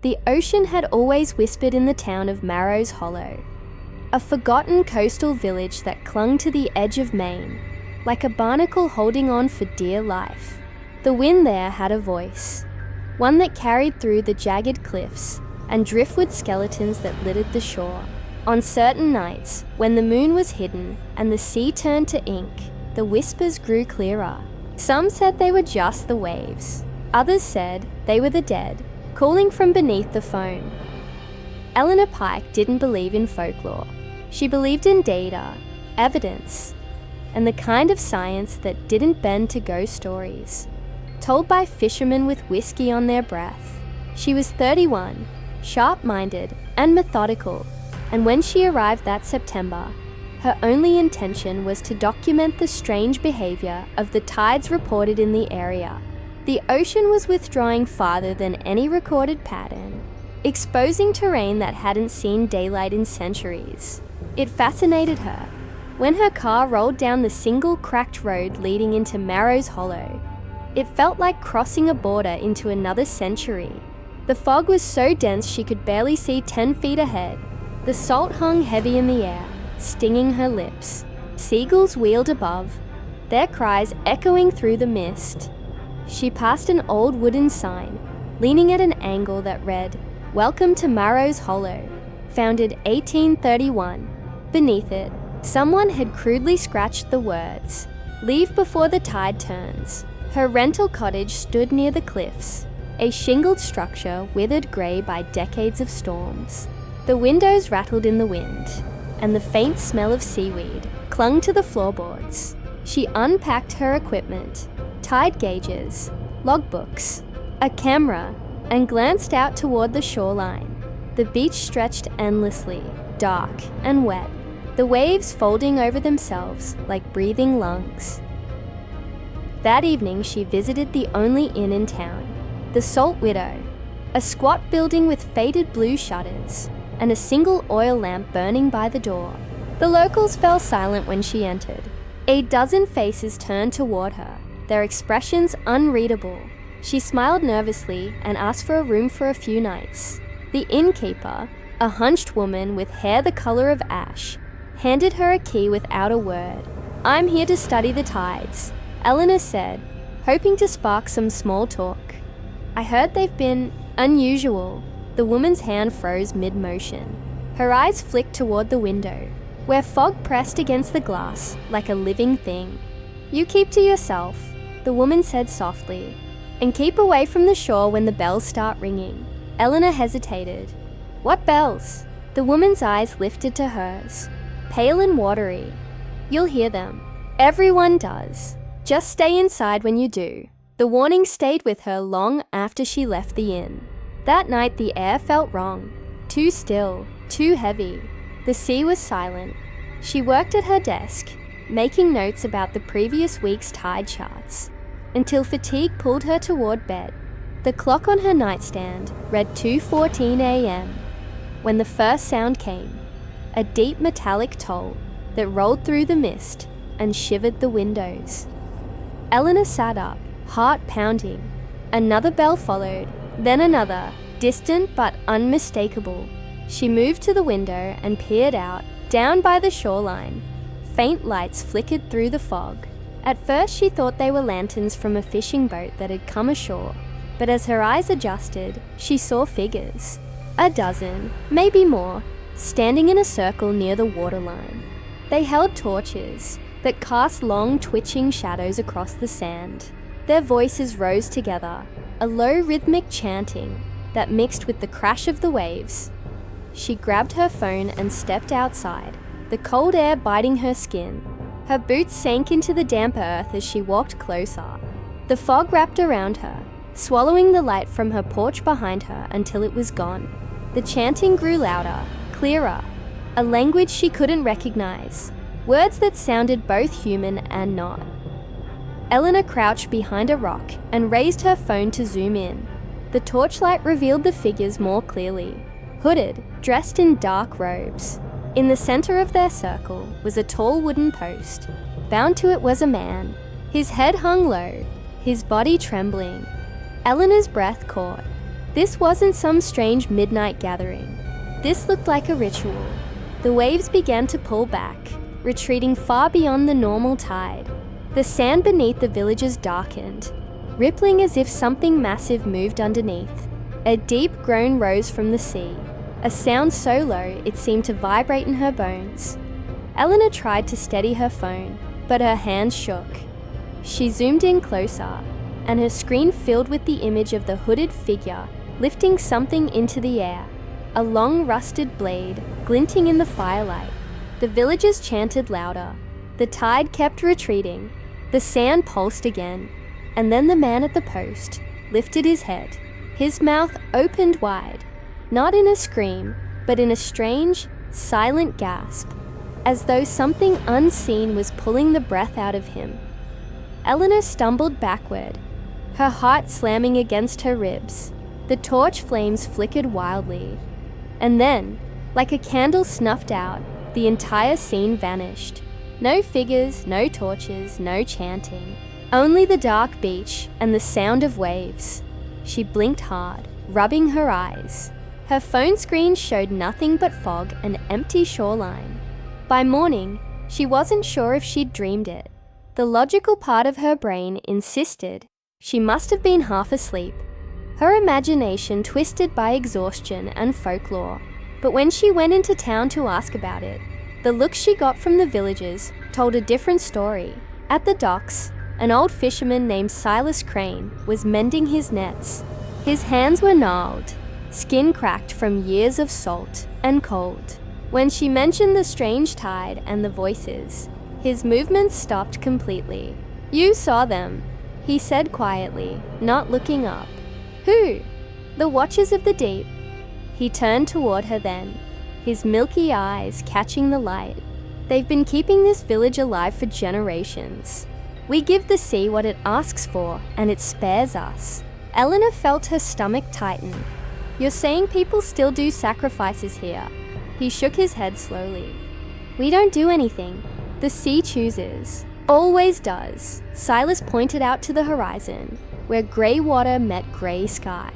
The ocean had always whispered in the town of Marrow'S Hollow, a forgotten coastal village that clung to the edge of Maine, like a barnacle holding on for dear life. The wind there had a voice, one that carried through the jagged cliffs and driftwood skeletons that littered the shore. On certain nights, when the moon was hidden and the sea turned to ink, the whispers grew clearer. Some said they were just the waves. Others said they were the dead, calling from beneath the foam. Eleanor Pike didn't believe in folklore. She believed in data, evidence, and the kind of science that didn't bend to ghost stories, told by fishermen with whiskey on their breath. She was 31, sharp-minded and methodical, and when she arrived that September, her only intention was to document the strange behavior of the tides reported in the area. The ocean was withdrawing farther than any recorded pattern, exposing terrain that hadn't seen daylight in centuries. It fascinated her. When her car rolled down the single cracked road leading into Marrow'S Hollow, it felt like crossing a border into another century. The fog was so dense she could barely see 10 feet ahead. The salt hung heavy in the air, stinging her lips. Seagulls wheeled above, their cries echoing through the mist. She passed an old wooden sign, leaning at an angle that read, "Welcome to Marrow'S Hollow, founded 1831. Beneath it, someone had crudely scratched the words, "Leave before the tide turns." Her rental cottage stood near the cliffs, a shingled structure withered grey by decades of storms. The windows rattled in the wind, and the faint smell of seaweed clung to the floorboards. She unpacked her equipment, tide gauges, logbooks, a camera, and glanced out toward the shoreline. The beach stretched endlessly, dark and wet, the waves folding over themselves like breathing lungs. That evening she visited the only inn in town, the Salt Widow, a squat building with faded blue shutters and a single oil lamp burning by the door. The locals fell silent when she entered. A dozen faces turned toward her, their expressions unreadable. She smiled nervously and asked for a room for a few nights. The innkeeper, a hunched woman with hair the color of ash, handed her a key without a word. "I'm here to study the tides," Eleanor said, hoping to spark some small talk. "I heard they've been unusual." The woman's hand froze mid-motion. Her eyes flicked toward the window, where fog pressed against the glass like a living thing. "You keep to yourself," the woman said softly, "and keep away from the shore when the bells start ringing." Eleanor hesitated. "What bells?" The woman's eyes lifted to hers, pale and watery. "You'll hear them. Everyone does. Just stay inside when you do." The warning stayed with her long after she left the inn. That night the air felt wrong, too still, too heavy. The sea was silent. She worked at her desk, making notes about the previous week's tide charts, until fatigue pulled her toward bed. The clock on her nightstand read 2:14 a.m. when the first sound came, a deep metallic toll that rolled through the mist and shivered the windows. Eleanor sat up, heart pounding. Another bell followed, then another, distant but unmistakable. She moved to the window and peered out, down by the shoreline. Faint lights flickered through the fog. At first she thought they were lanterns from a fishing boat that had come ashore, but as her eyes adjusted, she saw figures. A dozen, maybe more, standing in a circle near the waterline. They held torches that cast long twitching shadows across the sand. Their voices rose together, a low rhythmic chanting that mixed with the crash of the waves. She grabbed her phone and stepped outside, the cold air biting her skin. Her boots sank into the damp earth as she walked closer. The fog wrapped around her, swallowing the light from her porch behind her until it was gone. The chanting grew louder, clearer, a language she couldn't recognize, words that sounded both human and not. Eleanor crouched behind a rock and raised her phone to zoom in. The torchlight revealed the figures more clearly, hooded, dressed in dark robes. In the center of their circle was a tall wooden post. Bound to it was a man. His head hung low, his body trembling. Eleanor's breath caught. This wasn't some strange midnight gathering. This looked like a ritual. The waves began to pull back, retreating far beyond the normal tide. The sand beneath the villages darkened, rippling as if something massive moved underneath. A deep groan rose from the sea, a sound so low it seemed to vibrate in her bones. Eleanor tried to steady her phone, but her hands shook. She zoomed in closer, and her screen filled with the image of the hooded figure lifting something into the air, a long rusted blade glinting in the firelight. The villagers chanted louder. The tide kept retreating. The sand pulsed again, and then the man at the post lifted his head. His mouth opened wide, not in a scream, but in a strange, silent gasp, as though something unseen was pulling the breath out of him. Eleanor stumbled backward, her heart slamming against her ribs. The torch flames flickered wildly, and then, like a candle snuffed out, the entire scene vanished. No figures, no torches, no chanting. Only the dark beach and the sound of waves. She blinked hard, rubbing her eyes. Her phone screen showed nothing but fog and empty shoreline. By morning, she wasn't sure if she'd dreamed it. The logical part of her brain insisted she must have been half asleep, her imagination twisted by exhaustion and folklore. But when she went into town to ask about it, the looks she got from the villagers told a different story. At the docks, an old fisherman named Silas Crane was mending his nets. His hands were gnarled, skin cracked from years of salt and cold. When she mentioned the strange tide and the voices, his movements stopped completely. "You saw them," he said quietly, not looking up. "Who?" "The Watchers of the Deep." He turned toward her then, his milky eyes catching the light. "They've been keeping this village alive for generations. We give the sea what it asks for, and it spares us." Eleanor felt her stomach tighten. "You're saying people still do sacrifices here?" He shook his head slowly. "We don't do anything. The sea chooses. Always does." Silas pointed out to the horizon, where grey water met grey sky.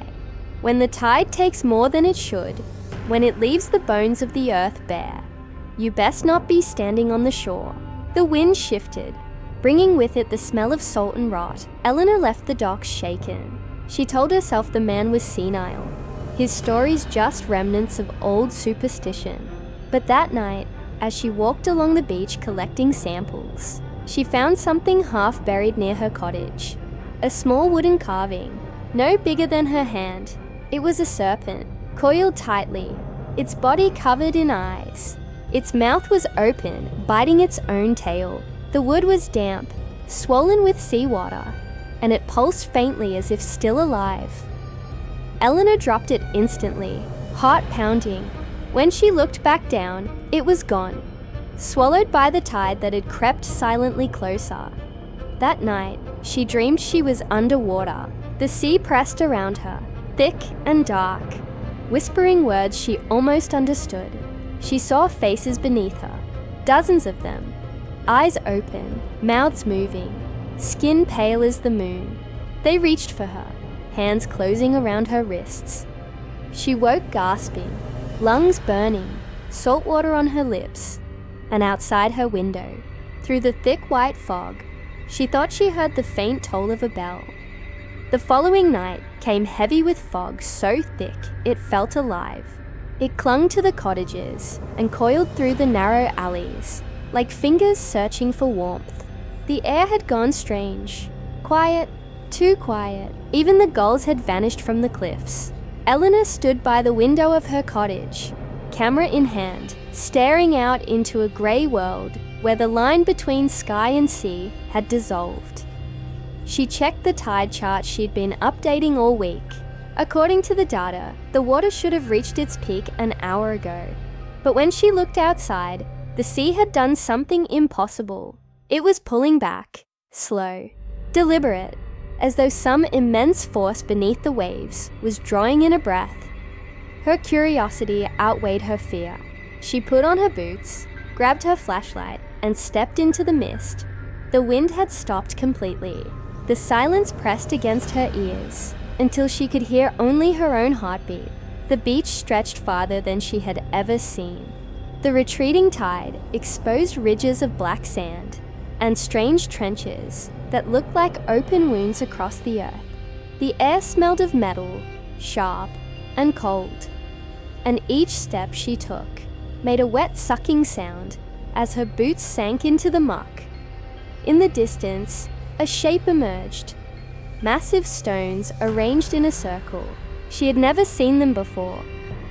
"When the tide takes more than it should, when it leaves the bones of the earth bare, you best not be standing on the shore." The wind shifted, bringing with it the smell of salt and rot. Eleanor left the docks shaken. She told herself the man was senile, his stories just remnants of old superstition. But that night, as she walked along the beach collecting samples, she found something half buried near her cottage. A small wooden carving, no bigger than her hand. It was a serpent, coiled tightly, its body covered in eyes. Its mouth was open, biting its own tail. The wood was damp, swollen with seawater, and it pulsed faintly as if still alive. Eleanor dropped it instantly, heart pounding. When she looked back down, it was gone, swallowed by the tide that had crept silently closer. That night, she dreamed she was underwater. The sea pressed around her, thick and dark, whispering words she almost understood. She saw faces beneath her, dozens of them, eyes open, mouths moving, skin pale as the moon. They reached for her, hands closing around her wrists. She woke gasping, lungs burning, salt water on her lips, and outside her window, through the thick white fog, she thought she heard the faint toll of a bell. The following night came heavy with fog so thick it felt alive. It clung to the cottages and coiled through the narrow alleys, like fingers searching for warmth. The air had gone strange, quiet, too quiet. Even the gulls had vanished from the cliffs. Eleanor stood by the window of her cottage, camera in hand, staring out into a grey world where the line between sky and sea had dissolved. She checked the tide chart she'd been updating all week. According to the data, the water should have reached its peak an hour ago. But when she looked outside, the sea had done something impossible. It was pulling back, slow, deliberate, as though some immense force beneath the waves was drawing in a breath. Her curiosity outweighed her fear. She put on her boots, grabbed her flashlight, and stepped into the mist. The wind had stopped completely. The silence pressed against her ears. until she could hear only her own heartbeat. The beach stretched farther than she had ever seen. The retreating tide exposed ridges of black sand and strange trenches that looked like open wounds across the earth. The air smelled of metal, sharp and cold, and each step she took made a wet sucking sound as her boots sank into the muck. In the distance, a shape emerged. Massive stones arranged in a circle. She had never seen them before,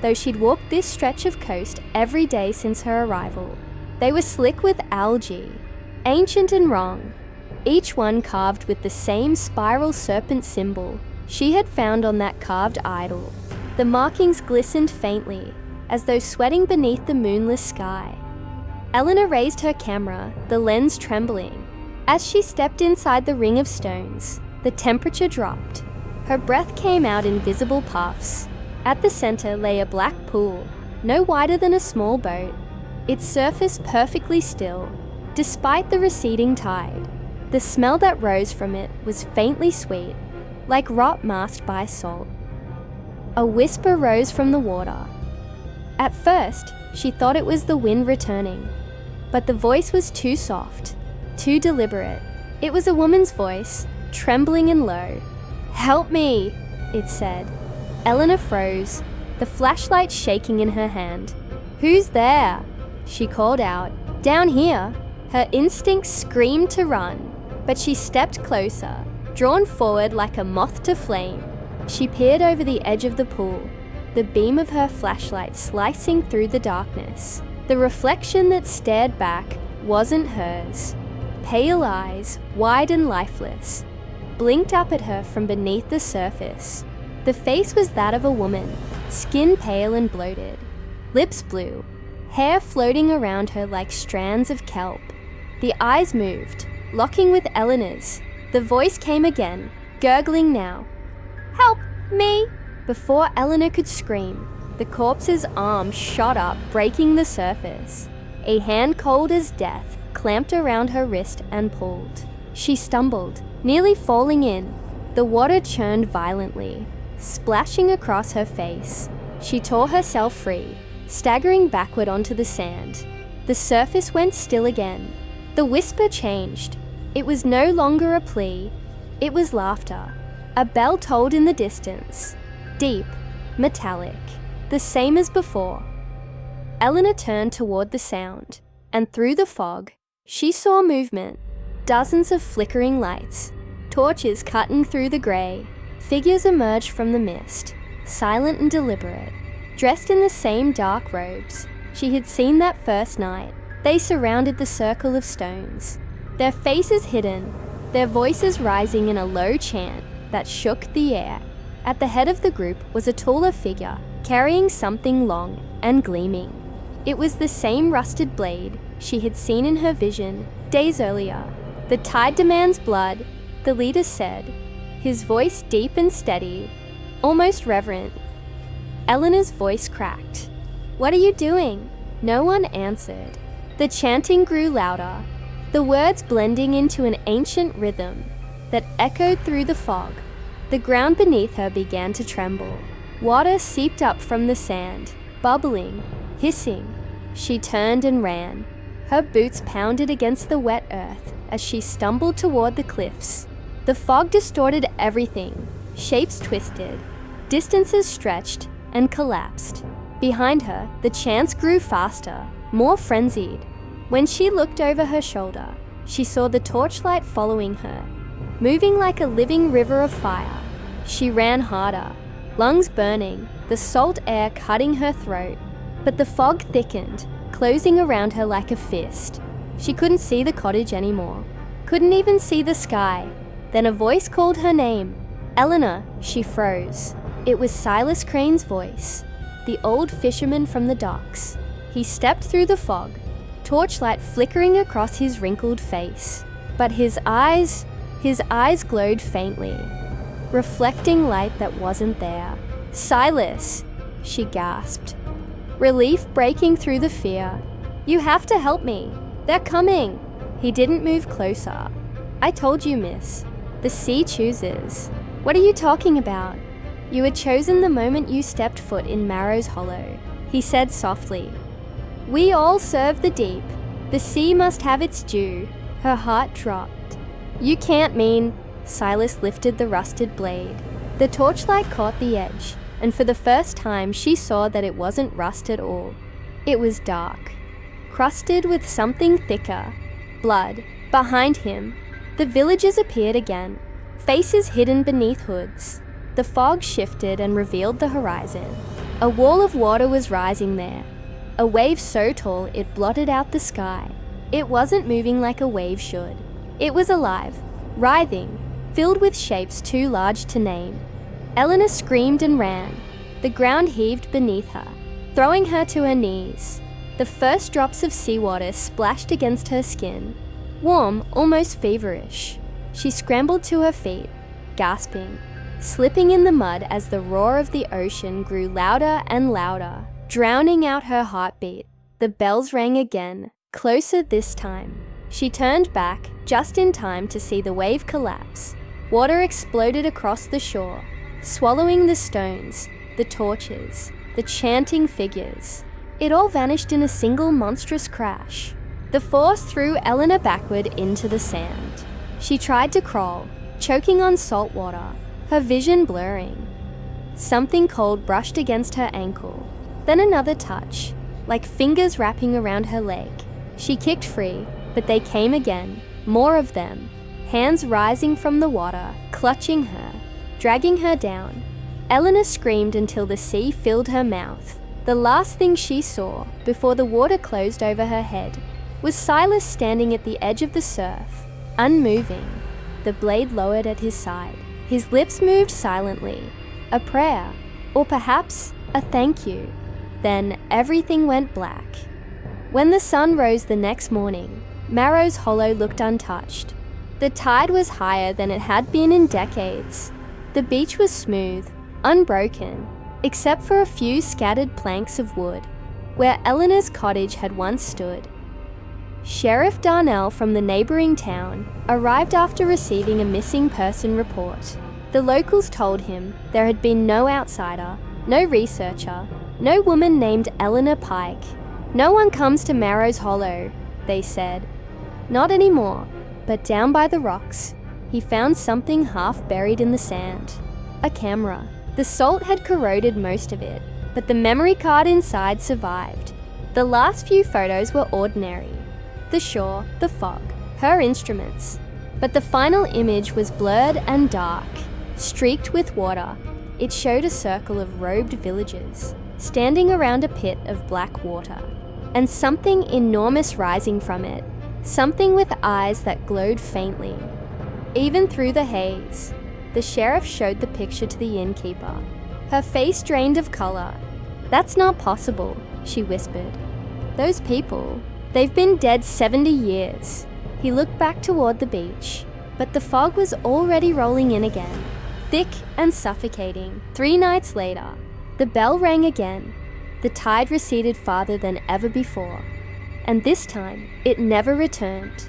though she'd walked this stretch of coast every day since her arrival. They were slick with algae, ancient and wrong, each one carved with the same spiral serpent symbol she had found on that carved idol. The markings glistened faintly, as though sweating beneath the moonless sky. Eleanor raised her camera, the lens trembling. As she stepped inside the ring of stones, the temperature dropped. Her breath came out in visible puffs. At the center lay a black pool, no wider than a small boat, its surface perfectly still, despite the receding tide. The smell that rose from it was faintly sweet, like rot masked by salt. A whisper rose from the water. At first, she thought it was the wind returning, but the voice was too soft, too deliberate. It was a woman's voice, trembling and low. "Help me," it said. Eleanor froze, the flashlight shaking in her hand. "Who's there?" she called out. "Down here." Her instincts screamed to run, but she stepped closer, drawn forward like a moth to flame. She peered over the edge of the pool, the beam of her flashlight slicing through the darkness. The reflection that stared back wasn't hers. Pale eyes, wide and lifeless, blinked up at her from beneath the surface. The face was that of a woman, skin pale and bloated, lips blue, hair floating around her like strands of kelp. The eyes moved, locking with Eleanor's. The voice came again, gurgling now. "Help me!" Before Eleanor could scream, the corpse's arm shot up, breaking the surface. A hand cold as death clamped around her wrist and pulled. She stumbled, nearly falling in. The water churned violently, splashing across her face. She tore herself free, staggering backward onto the sand. The surface went still again. The whisper changed. It was no longer a plea, it was laughter. A bell tolled in the distance, deep, metallic, the same as before. Eleanor turned toward the sound, and through the fog, she saw movement. Dozens of flickering lights, torches cutting through the grey. Figures emerged from the mist, silent and deliberate, dressed in the same dark robes she had seen that first night. They surrounded the circle of stones, their faces hidden, their voices rising in a low chant that shook the air. At the head of the group was a taller figure, carrying something long and gleaming. It was the same rusted blade she had seen in her vision days earlier. "The tide demands blood," the leader said, his voice deep and steady, almost reverent. Eleanor's voice cracked. "What are you doing?" No one answered. The chanting grew louder, the words blending into an ancient rhythm that echoed through the fog. The ground beneath her began to tremble. Water seeped up from the sand, bubbling, hissing. She turned and ran. Her boots pounded against the wet earth as she stumbled toward the cliffs. The fog distorted everything. Shapes twisted, distances stretched and collapsed. Behind her, the chants grew faster, more frenzied. When she looked over her shoulder, she saw the torchlight following her, moving like a living river of fire. She ran harder, lungs burning, the salt air cutting her throat. But the fog thickened, closing around her like a fist. She couldn't see the cottage anymore, couldn't even see the sky. Then a voice called her name. "Eleanor," she froze. It was Silas Crane's voice, the old fisherman from the docks. He stepped through the fog, torchlight flickering across his wrinkled face. But his eyes glowed faintly, reflecting light that wasn't there. "Silas," she gasped, relief breaking through the fear. "You have to help me. They're coming." He didn't move closer. "I told you, miss. The sea chooses." What are you talking about? You were chosen the moment you stepped foot in Marrow'S Hollow, he said softly. We all serve the deep. The sea must have its due. Her heart dropped. You can't mean... Silas lifted the rusted blade. The torchlight caught the edge, and for the first time she saw that it wasn't rust at all. It was dark, crusted with something thicker. Blood. Behind him, the villagers appeared again, faces hidden beneath hoods. The fog shifted and revealed the horizon. A wall of water was rising there, a wave so tall it blotted out the sky. It wasn't moving like a wave should. It was alive, writhing, filled with shapes too large to name. Eleanor screamed and ran. The ground heaved beneath her, throwing her to her knees. The first drops of seawater splashed against her skin, warm, almost feverish. She scrambled to her feet, gasping, slipping in the mud as the roar of the ocean grew louder and louder, drowning out her heartbeat. The bells rang again, closer this time. She turned back, just in time to see the wave collapse. Water exploded across the shore, swallowing the stones, the torches, the chanting figures. It all vanished in a single monstrous crash. The force threw Eleanor backward into the sand. She tried to crawl, choking on salt water, her vision blurring. Something cold brushed against her ankle, then another touch, like fingers wrapping around her leg. She kicked free, but they came again, more of them, hands rising from the water, clutching her, dragging her down. Eleanor screamed until the sea filled her mouth. The last thing she saw, before the water closed over her head, was Silas standing at the edge of the surf, unmoving, the blade lowered at his side. His lips moved silently, a prayer, or perhaps a thank you. Then everything went black. When the sun rose the next morning, Marrow'S Hollow looked untouched. The tide was higher than it had been in decades. The beach was smooth, unbroken, except for a few scattered planks of wood, where Eleanor's cottage had once stood. Sheriff Darnell from the neighbouring town arrived after receiving a missing person report. The locals told him there had been no outsider, no researcher, no woman named Eleanor Pike. No one comes to Marrow'S Hollow, they said. Not anymore, but down by the rocks, he found something half buried in the sand. A camera. The salt had corroded most of it, but the memory card inside survived. The last few photos were ordinary. The shore, the fog, her instruments. But the final image was blurred and dark, streaked with water. It showed a circle of robed villagers, standing around a pit of black water, and something enormous rising from it, something with eyes that glowed faintly. Even through the haze, the sheriff showed the picture to the innkeeper. Her face drained of colour. That's not possible, she whispered. Those people, they've been dead 70 years. He looked back toward the beach, but the fog was already rolling in again, thick and suffocating. 3 nights later, the bell rang again. The tide receded farther than ever before, and this time, it never returned.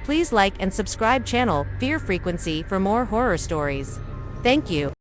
Please like and subscribe channel Fear Frequency for more horror stories. Thank you.